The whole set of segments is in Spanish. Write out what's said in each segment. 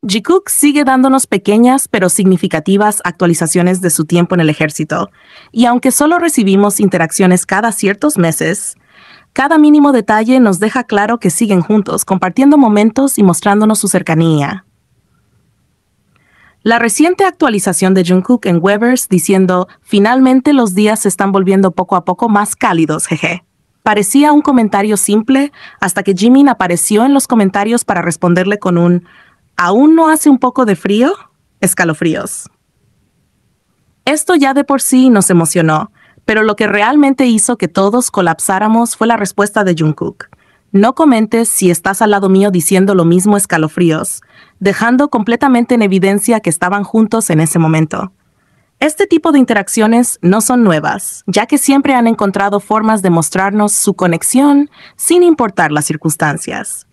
Jikook sigue dándonos pequeñas pero significativas actualizaciones de su tiempo en el ejército, y aunque solo recibimos interacciones cada ciertos meses, cada mínimo detalle nos deja claro que siguen juntos, compartiendo momentos y mostrándonos su cercanía. La reciente actualización de Jungkook en Weverse diciendo «Finalmente los días se están volviendo poco a poco más cálidos, jeje». Parecía un comentario simple hasta que Jimin apareció en los comentarios para responderle con un ¿aún no hace un poco de frío? Escalofríos. Esto ya de por sí nos emocionó, pero lo que realmente hizo que todos colapsáramos fue la respuesta de Jungkook. No comentes si estás al lado mío diciendo lo mismo escalofríos, dejando completamente en evidencia que estaban juntos en ese momento. Este tipo de interacciones no son nuevas, ya que siempre han encontrado formas de mostrarnos su conexión sin importar las circunstancias.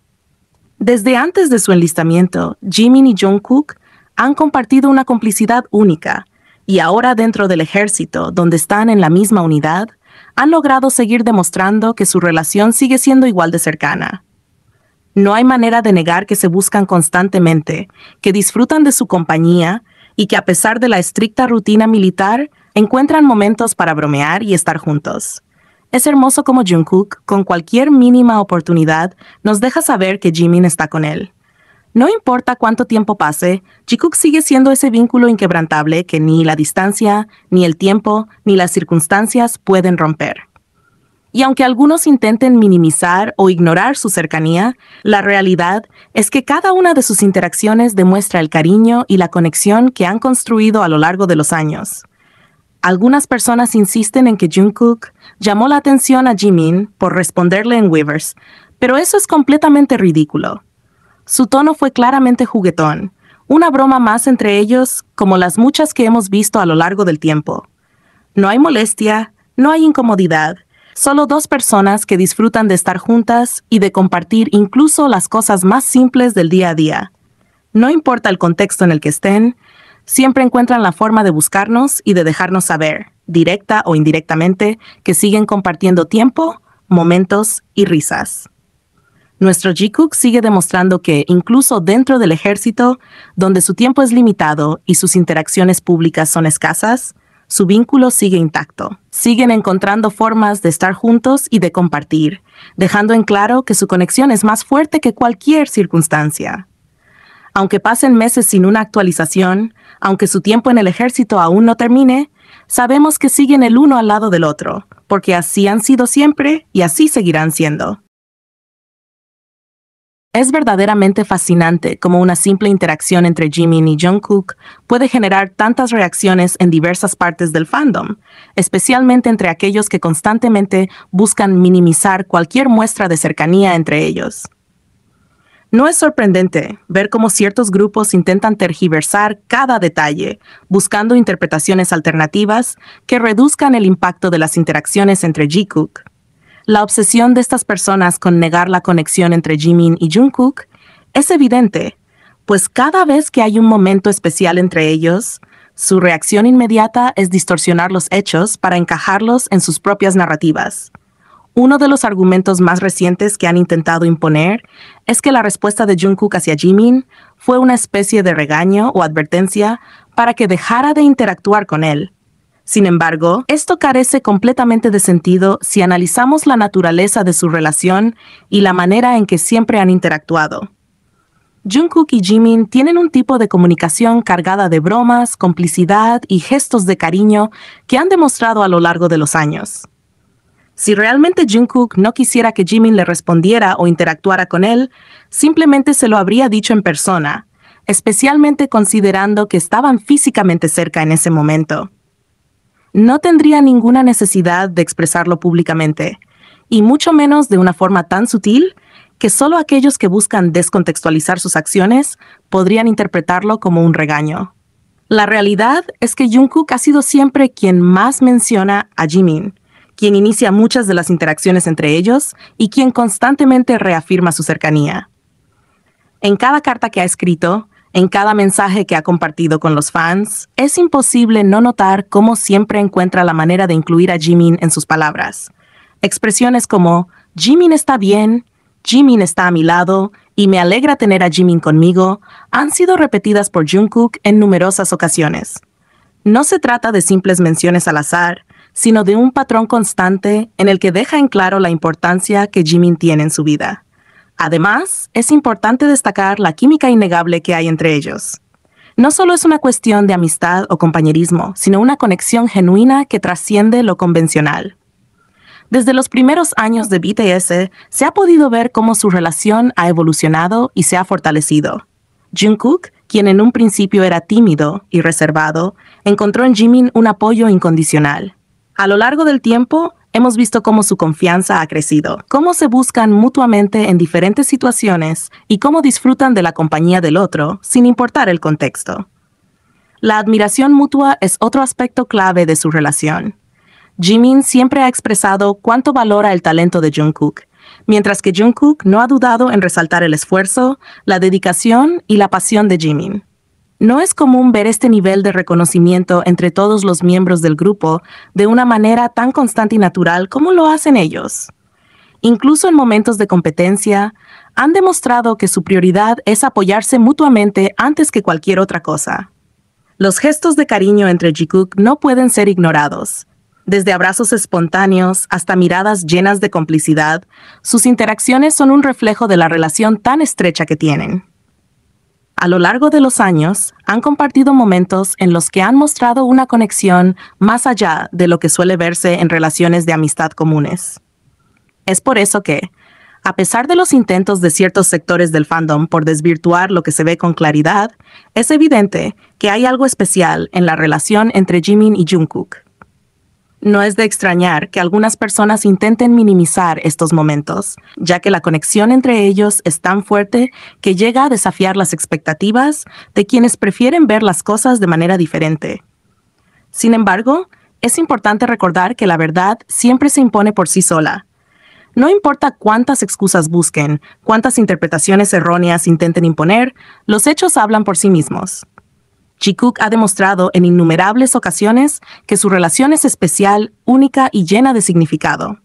Desde antes de su enlistamiento, Jimin y Jungkook han compartido una complicidad única, y ahora dentro del ejército, donde están en la misma unidad, han logrado seguir demostrando que su relación sigue siendo igual de cercana. No hay manera de negar que se buscan constantemente, que disfrutan de su compañía y que a pesar de la estricta rutina militar, encuentran momentos para bromear y estar juntos. Es hermoso como Jungkook, con cualquier mínima oportunidad, nos deja saber que Jimin está con él. No importa cuánto tiempo pase, Jikook sigue siendo ese vínculo inquebrantable que ni la distancia, ni el tiempo, ni las circunstancias pueden romper. Y aunque algunos intenten minimizar o ignorar su cercanía, la realidad es que cada una de sus interacciones demuestra el cariño y la conexión que han construido a lo largo de los años. Algunas personas insisten en que Jungkook llamó la atención a Jimin por responderle en Weverse, pero eso es completamente ridículo. Su tono fue claramente juguetón, una broma más entre ellos como las muchas que hemos visto a lo largo del tiempo. No hay molestia, no hay incomodidad, solo dos personas que disfrutan de estar juntas y de compartir incluso las cosas más simples del día a día. No importa el contexto en el que estén, siempre encuentran la forma de buscarnos y de dejarnos saber, directa o indirectamente, que siguen compartiendo tiempo, momentos y risas. Nuestro Jikook sigue demostrando que, incluso dentro del ejército, donde su tiempo es limitado y sus interacciones públicas son escasas, su vínculo sigue intacto. Siguen encontrando formas de estar juntos y de compartir, dejando en claro que su conexión es más fuerte que cualquier circunstancia. Aunque pasen meses sin una actualización, aunque su tiempo en el ejército aún no termine, sabemos que siguen el uno al lado del otro, porque así han sido siempre y así seguirán siendo. Es verdaderamente fascinante cómo una simple interacción entre Jimin y Jungkook puede generar tantas reacciones en diversas partes del fandom, especialmente entre aquellos que constantemente buscan minimizar cualquier muestra de cercanía entre ellos. No es sorprendente ver cómo ciertos grupos intentan tergiversar cada detalle, buscando interpretaciones alternativas que reduzcan el impacto de las interacciones entre Jikook. La obsesión de estas personas con negar la conexión entre Jimin y Jungkook es evidente, pues cada vez que hay un momento especial entre ellos, su reacción inmediata es distorsionar los hechos para encajarlos en sus propias narrativas. Uno de los argumentos más recientes que han intentado imponer es que la respuesta de Jungkook hacia Jimin fue una especie de regaño o advertencia para que dejara de interactuar con él. Sin embargo, esto carece completamente de sentido si analizamos la naturaleza de su relación y la manera en que siempre han interactuado. Jungkook y Jimin tienen un tipo de comunicación cargada de bromas, complicidad y gestos de cariño que han demostrado a lo largo de los años. Si realmente Jungkook no quisiera que Jimin le respondiera o interactuara con él, simplemente se lo habría dicho en persona, especialmente considerando que estaban físicamente cerca en ese momento. No tendría ninguna necesidad de expresarlo públicamente, y mucho menos de una forma tan sutil que solo aquellos que buscan descontextualizar sus acciones podrían interpretarlo como un regaño. La realidad es que Jungkook ha sido siempre quien más menciona a Jimin, quien inicia muchas de las interacciones entre ellos y quien constantemente reafirma su cercanía. En cada carta que ha escrito, en cada mensaje que ha compartido con los fans, es imposible no notar cómo siempre encuentra la manera de incluir a Jimin en sus palabras. Expresiones como «Jimin está bien», «Jimin está a mi lado» y me alegra tener a Jimin conmigo han sido repetidas por Jungkook en numerosas ocasiones. No se trata de simples menciones al azar, sino de un patrón constante en el que deja en claro la importancia que Jimin tiene en su vida. Además, es importante destacar la química innegable que hay entre ellos. No solo es una cuestión de amistad o compañerismo, sino una conexión genuina que trasciende lo convencional. Desde los primeros años de BTS, se ha podido ver cómo su relación ha evolucionado y se ha fortalecido. Jungkook, quien en un principio era tímido y reservado, encontró en Jimin un apoyo incondicional. A lo largo del tiempo, hemos visto cómo su confianza ha crecido, cómo se buscan mutuamente en diferentes situaciones y cómo disfrutan de la compañía del otro, sin importar el contexto. La admiración mutua es otro aspecto clave de su relación. Jimin siempre ha expresado cuánto valora el talento de Jungkook, mientras que Jungkook no ha dudado en resaltar el esfuerzo, la dedicación y la pasión de Jimin. No es común ver este nivel de reconocimiento entre todos los miembros del grupo de una manera tan constante y natural como lo hacen ellos. Incluso en momentos de competencia, han demostrado que su prioridad es apoyarse mutuamente antes que cualquier otra cosa. Los gestos de cariño entre Jungkook no pueden ser ignorados. Desde abrazos espontáneos hasta miradas llenas de complicidad, sus interacciones son un reflejo de la relación tan estrecha que tienen. A lo largo de los años, han compartido momentos en los que han mostrado una conexión más allá de lo que suele verse en relaciones de amistad comunes. Es por eso que, a pesar de los intentos de ciertos sectores del fandom por desvirtuar lo que se ve con claridad, es evidente que hay algo especial en la relación entre Jimin y Jungkook. No es de extrañar que algunas personas intenten minimizar estos momentos, ya que la conexión entre ellos es tan fuerte que llega a desafiar las expectativas de quienes prefieren ver las cosas de manera diferente. Sin embargo, es importante recordar que la verdad siempre se impone por sí sola. No importa cuántas excusas busquen, cuántas interpretaciones erróneas intenten imponer, los hechos hablan por sí mismos. Jungkook ha demostrado en innumerables ocasiones que su relación es especial, única y llena de significado.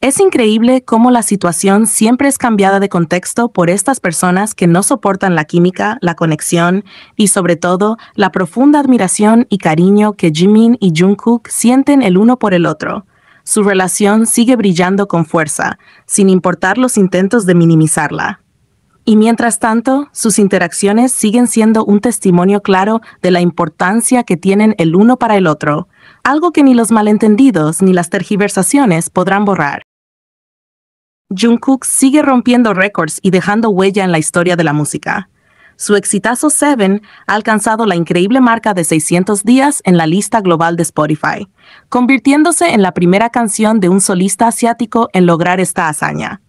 Es increíble cómo la situación siempre es cambiada de contexto por estas personas que no soportan la química, la conexión y, sobre todo, la profunda admiración y cariño que Jimin y Jungkook sienten el uno por el otro. Su relación sigue brillando con fuerza, sin importar los intentos de minimizarla. Y mientras tanto, sus interacciones siguen siendo un testimonio claro de la importancia que tienen el uno para el otro, algo que ni los malentendidos ni las tergiversaciones podrán borrar. Jungkook sigue rompiendo récords y dejando huella en la historia de la música. Su exitazo Seven ha alcanzado la increíble marca de 600 días en la lista global de Spotify, convirtiéndose en la primera canción de un solista asiático en lograr esta hazaña.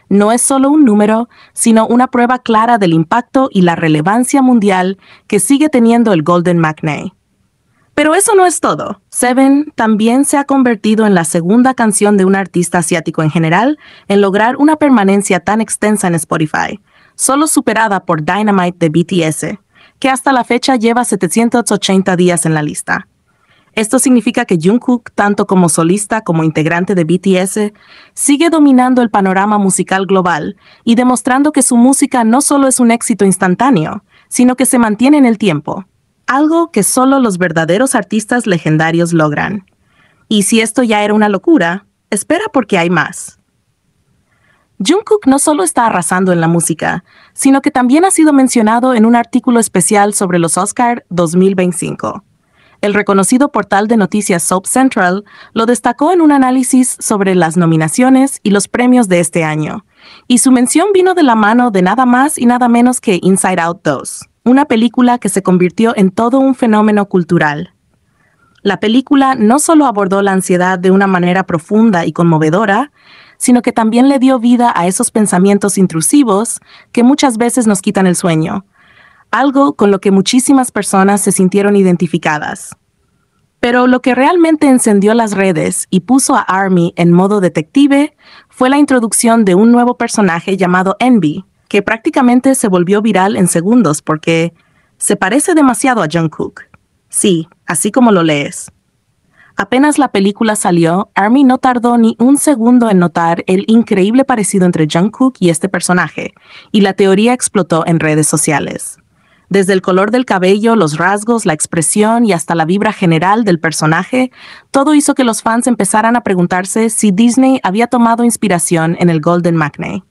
No es solo un número, sino una prueba clara del impacto y la relevancia mundial que sigue teniendo el Golden Matinee. Pero eso no es todo. Seven también se ha convertido en la segunda canción de un artista asiático en general en lograr una permanencia tan extensa en Spotify, solo superada por Dynamite de BTS, que hasta la fecha lleva 780 días en la lista. Esto significa que Jungkook, tanto como solista como integrante de BTS, sigue dominando el panorama musical global y demostrando que su música no solo es un éxito instantáneo, sino que se mantiene en el tiempo, algo que solo los verdaderos artistas legendarios logran. Y si esto ya era una locura, espera porque hay más. Jungkook no solo está arrasando en la música, sino que también ha sido mencionado en un artículo especial sobre los Oscar 2025. El reconocido portal de noticias Soap Central lo destacó en un análisis sobre las nominaciones y los premios de este año, y su mención vino de la mano de nada más y nada menos que Inside Out 2, una película que se convirtió en todo un fenómeno cultural. La película no solo abordó la ansiedad de una manera profunda y conmovedora, sino que también le dio vida a esos pensamientos intrusivos que muchas veces nos quitan el sueño, algo con lo que muchísimas personas se sintieron identificadas. Pero lo que realmente encendió las redes y puso a ARMY en modo detective fue la introducción de un nuevo personaje llamado Envy, que prácticamente se volvió viral en segundos porque se parece demasiado a Jungkook. Sí, así como lo lees. Apenas la película salió, ARMY no tardó ni un segundo en notar el increíble parecido entre Jungkook y este personaje, y la teoría explotó en redes sociales. Desde el color del cabello, los rasgos, la expresión y hasta la vibra general del personaje, todo hizo que los fans empezaran a preguntarse si Disney había tomado inspiración en el Golden Maknae.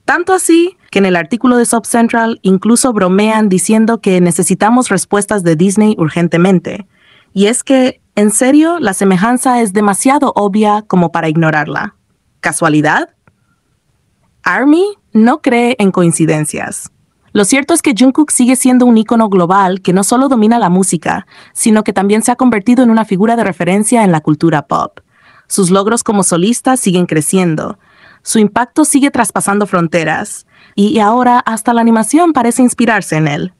Tanto así que en el artículo de Soap Central incluso bromean diciendo que necesitamos respuestas de Disney urgentemente. Y es que, en serio, la semejanza es demasiado obvia como para ignorarla. ¿Casualidad? ARMY no cree en coincidencias. Lo cierto es que Jungkook sigue siendo un ícono global que no solo domina la música, sino que también se ha convertido en una figura de referencia en la cultura pop. Sus logros como solista siguen creciendo. Su impacto sigue traspasando fronteras, y ahora hasta la animación parece inspirarse en él.